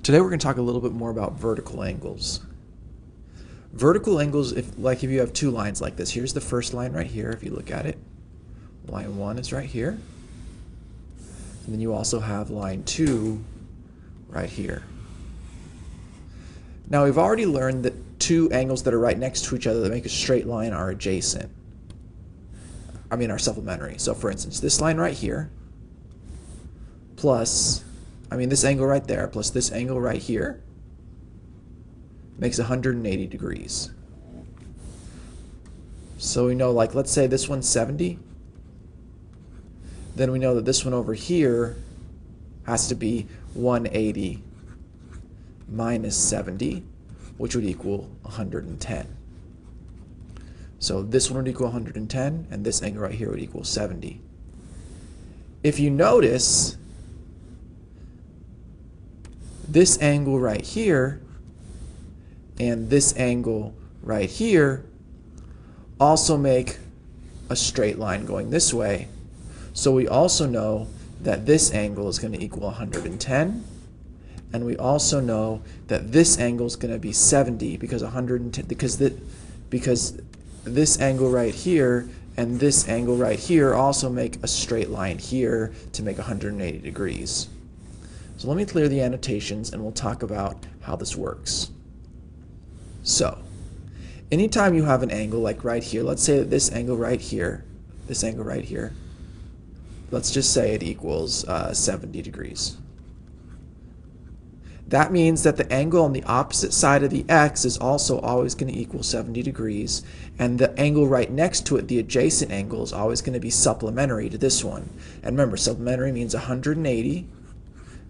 Today we're going to talk a little bit more about vertical angles. Vertical angles, if you have two lines like this, here's the first line right here, if you look at it. Line 1 is right here. And then you also have line 2 right here. Now we've already learned that two angles that are right next to each other that make a straight line are adjacent. Are supplementary. So for instance, this line right here plus, this angle right there plus this angle right here makes 180 degrees. So we know, let's say this one's 70. Then we know that this one over here has to be 180 minus 70, which would equal 110. So this one would equal 110, and this angle right here would equal 70. If you notice, this angle right here and this angle right here also make a straight line going this way. So we also know that this angle is going to equal 110, and we also know that this angle is going to be 70 because this angle right here and this angle right here also make a straight line here to make 180 degrees. So let me clear the annotations and we'll talk about how this works. So anytime you have an angle like right here, let's say that this angle right here, let's just say it equals 70 degrees. That means that the angle on the opposite side of the x is also always going to equal 70 degrees, and the angle right next to it, the adjacent angle, is always going to be supplementary to this one. And remember, supplementary means 180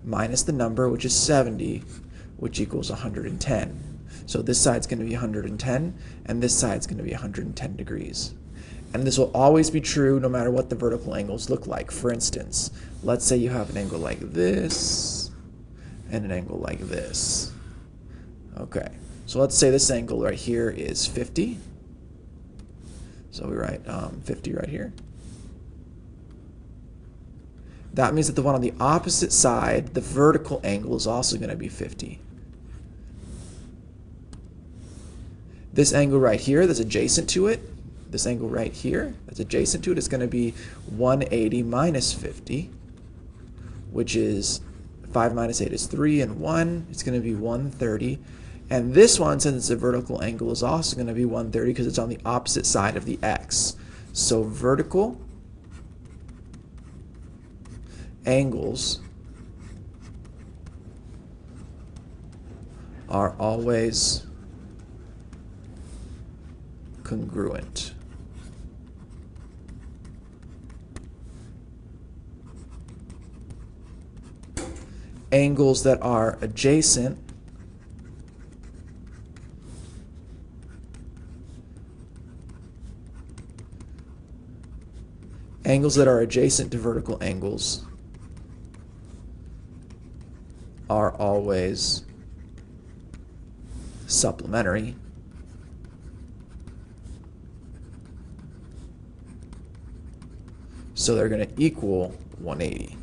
minus the number, which is 70, which equals 110. So this side's going to be 110, and this side's going to be 110 degrees. And this will always be true no matter what the vertical angles look like. For instance, let's say you have an angle like this and an angle like this. Okay, so let's say this angle right here is 50. So we write 50 right here. That means that the one on the opposite side, the vertical angle, is also going to be 50. This angle right here that's adjacent to it, this angle right here that's adjacent to it is going to be 180 minus 50, which is 5 minus 8 is 3, and 1, it's going to be 130. And this one, since it's a vertical angle, is also going to be 130 because it's on the opposite side of the x. So vertical angles are always congruent. Angles that are adjacent to vertical angles are always supplementary. So they're going to equal 180.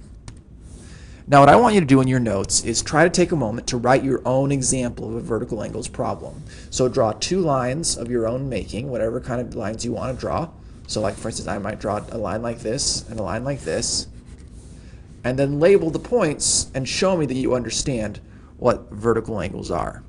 Now what I want you to do in your notes is try to take a moment to write your own example of a vertical angles problem. So draw two lines of your own making, whatever kind of lines you want to draw. So for instance, I might draw a line like this and a line like this, and then label the points and show me that you understand what vertical angles are.